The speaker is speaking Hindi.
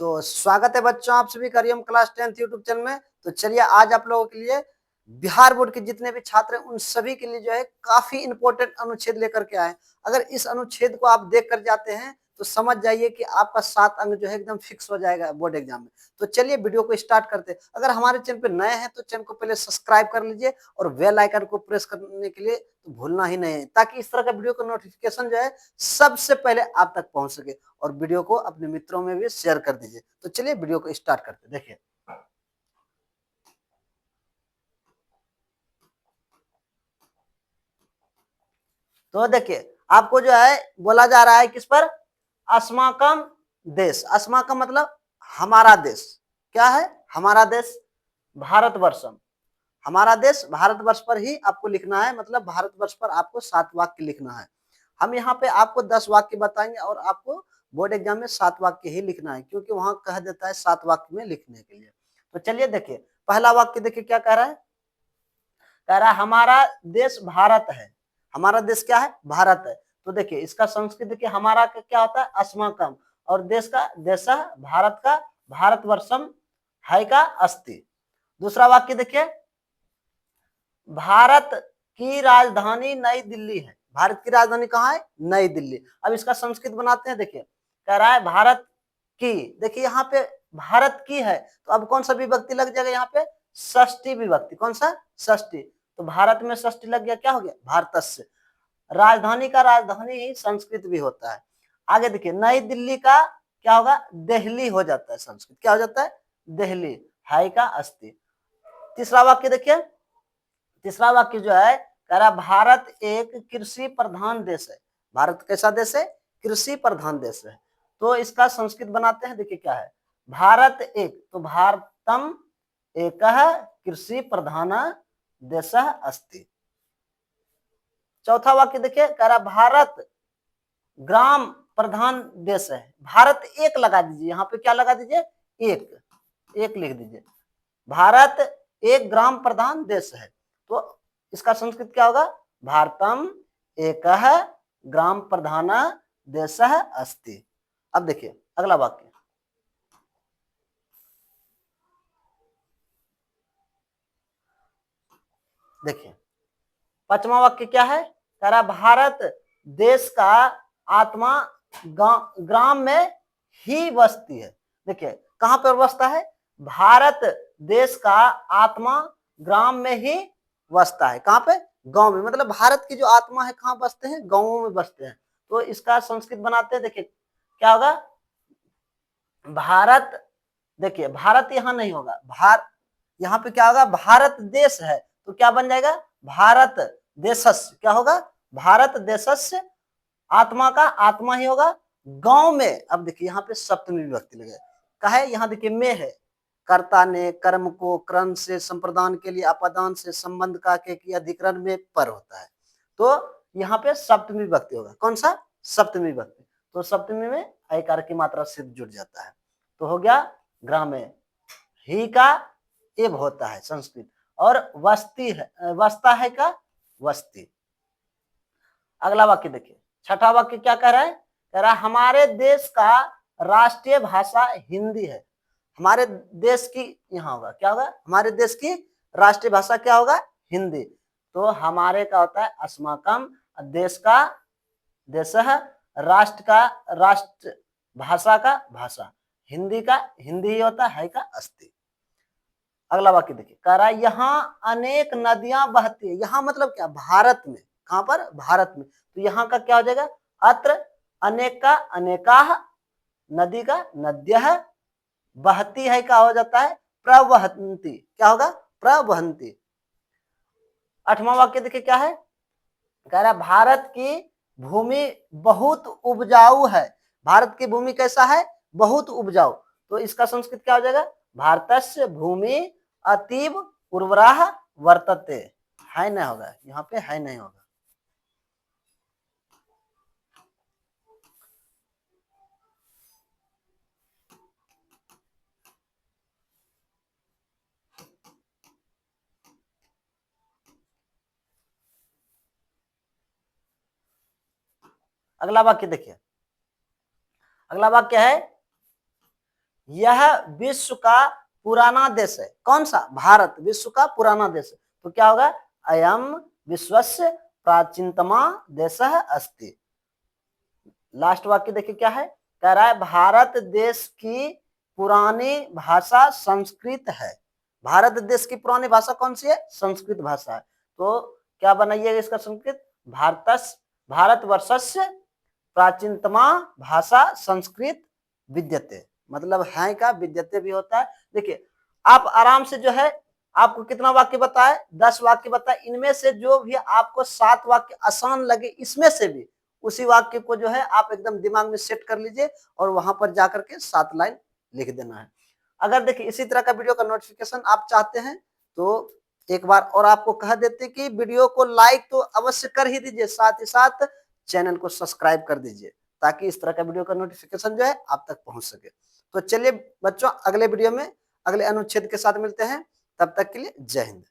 तो स्वागत है बच्चों आप सभी का रियम क्लास 10th यूट्यूब चैनल में। तो चलिए आज आप लोगों के लिए बिहार बोर्ड के जितने भी छात्र हैं उन सभी के लिए जो है काफी इंपॉर्टेंट अनुच्छेद लेकर के आए। अगर इस अनुच्छेद को आप देख कर जाते हैं तो समझ जाइए कि आपका 7 अंक जो है एकदम फिक्स हो जाएगा बोर्ड एग्जाम में। तो चलिए वीडियो को स्टार्ट करते हैं। अगर हमारे चैनल पे नए हैं तो चैनल को पहले सब्सक्राइब कर लीजिए और बेल आइकन को प्रेस करने के लिए तो भूलना ही नहीं है, ताकि इस तरह का वीडियो का नोटिफिकेशन जो है सबसे पहले आप तक पहुंच सके। और वीडियो को अपने मित्रों में भी शेयर कर दीजिए। तो चलिए वीडियो को स्टार्ट करते हैं। देखिए तो देखिए आपको जो है बोला जा रहा है किस पर, अस्माकम देश। अस्माकम मतलब हमारा देश। क्या है? हमारा देश भारतवर्षम। हमारा देश भारतवर्ष पर ही आपको लिखना है, मतलब भारतवर्ष पर आपको 7 वाक्य लिखना है। हम यहाँ पे आपको 10 वाक्य बताएंगे और आपको बोर्ड एग्जाम में 7 वाक्य ही लिखना है, क्योंकि वहां कह देता है 7 वाक्य में लिखने के लिए। तो चलिए देखिए पहला वाक्य देखिए क्या कह रहा है। कह रहा है हमारा देश भारत है। हमारा देश क्या है? भारत है। तो देखिए इसका संस्कृत देखिए, हमारा का क्या होता है? अस्माकम। और देश का देश, भारत का भारतवर्षम, है का अस्ति। दूसरा वाक्य देखिए, भारत की राजधानी नई दिल्ली है। भारत की राजधानी कहाँ है? नई दिल्ली। अब इसका संस्कृत बनाते हैं। देखिए कह रहा है भारत की। देखिए यहाँ पे भारत की है तो अब कौन सा विभक्ति लग जाएगा? यहाँ पे षष्ठी विभक्ति। कौन सा? षष्ठी। तो भारत में षष्ठी लग गया, क्या हो गया? भारतस्य। राजधानी का राजधानी ही संस्कृत भी होता है। आगे देखिए नई दिल्ली का क्या होगा? दिल्ली हो जाता है। संस्कृत क्या हो जाता है? दिल्ली। हाई का अस्ति। तीसरा वाक्य देखिए, तीसरा वाक्य जो है कह रहा भारत एक कृषि प्रधान देश है। भारत कैसा देश है? कृषि प्रधान देश है। तो इसका संस्कृत बनाते हैं। देखिए क्या है, भारत एक, तो भारतम एक कृषि प्रधान देश अस्ति। चौथा वाक्य देखिए कह रहा भारत ग्राम प्रधान देश है। भारत एक लगा दीजिए, यहाँ पे क्या लगा दीजिए? एक। एक लिख दीजिए। भारत एक ग्राम प्रधान देश है। तो इसका संस्कृत क्या होगा? भारतम एक ग्राम प्रधान देश अस्ति। अब देखिए अगला वाक्य, देखिए पांचवा वाक्य क्या है? कह रहा भारत देश का आत्मा ग्राम में ही बसती है। देखिए कहां पर बसता है? भारत देश का आत्मा ग्राम में ही बसता है। कहां पे? गांव में। मतलब भारत की जो आत्मा है कहां बसते हैं? गांवों में बसते हैं। तो इसका संस्कृत बनाते हैं। देखिए क्या होगा? भारत, देखिए भारत यहां नहीं होगा, यहाँ पे क्या होगा? भारत देश है तो क्या बन जाएगा? भारत देशस्य। क्या होगा? भारत देशस्य। आत्मा का आत्मा ही होगा। गांव में, अब देखिए यहाँ पे सप्तमी विभक्ति लगे। कहे यहाँ देखिए में है, कर्ता ने कर्म को क्रम से संप्रदान के लिए अपादान से संबंध का के अधिकरण में पर होता है। तो यहाँ पे सप्तमी विभक्ति होगा। कौन सा? सप्तमी विभक्ति। तो सप्तमी में आयकार की मात्रा से जुड़ जाता है। तो हो गया ग्रामे। ही का एब होता है संस्कृत। और वस्ती है, वस्ता है का वस्ती। अगला वाक्य देखिए, छठा वाक्य क्या कह रहा है? कह रहा है हमारे देश का राष्ट्रीय भाषा हिंदी है। हमारे देश की, यहाँ होगा क्या होगा? हमारे देश की राष्ट्रीय भाषा क्या होगा? हिंदी। तो हमारे का होता है अस्माकम, देश का देश, राष्ट्र का राष्ट्र, भाषा का भाषा, हिंदी का हिंदी ही होता है का अस्ति। अगला वाक्य देखिए, कह रहा है यहाँ अनेक नदियां बहती है। यहाँ मतलब क्या? भारत में। कहां पर? भारत में। तो यहाँ का क्या हो जाएगा? अत्र अनेक का अनेकाह, नदी का नद्यः, बहती है का हो जाता है प्रवहंती। क्या होगा? प्रवहंती। आठवां वाक्य देखिए क्या है? कह रहा है भारत की भूमि बहुत उपजाऊ है। भारत की भूमि कैसा है? बहुत उपजाऊ। तो इसका संस्कृत क्या हो जाएगा? भारतस्य भूमि अतीव उर्वरा वर्तते। है नहीं होगा, यहाँ पे है नहीं होगा। अगला वाक्य देखिए, अगला वाक्य है यह विश्व का पुराना देश है। कौन सा? भारत विश्व का पुराना देश है। तो क्या होगा? अयम विश्वस्य प्राचीनतमा देशः अस्ति। लास्ट वाक्य देखिए क्या है, कह रहा है भारत देश की पुरानी भाषा संस्कृत है। भारत देश की पुरानी भाषा कौन सी है? संस्कृत भाषा है। तो क्या बनाइएगा इसका संस्कृत? भारतवर्षस्य प्राचीनतमा भाषा संस्कृत विद्यते, मतलब है का विद्यते भी होता है। देखिए आप आराम से जो है, आपको कितना वाक्य बताए? 10 वाक्य बताए। इनमें से जो भी आपको 7 वाक्य आसान लगे, इसमें से भी उसी वाक्य को जो है आप एकदम दिमाग में सेट कर लीजिए और वहां पर जाकर के 7 लाइन लिख देना है। अगर देखिए इसी तरह का वीडियो का नोटिफिकेशन आप चाहते हैं तो एक बार और आपको कह देते कि वीडियो को लाइक तो अवश्य कर ही दीजिए, साथ ही साथ चैनल को सब्सक्राइब कर दीजिए ताकि इस तरह का वीडियो का नोटिफिकेशन जो है आप तक पहुंच सके। तो चलिए बच्चों, अगले वीडियो में अगले अनुच्छेद के साथ मिलते हैं। तब तक के लिए जय हिंद।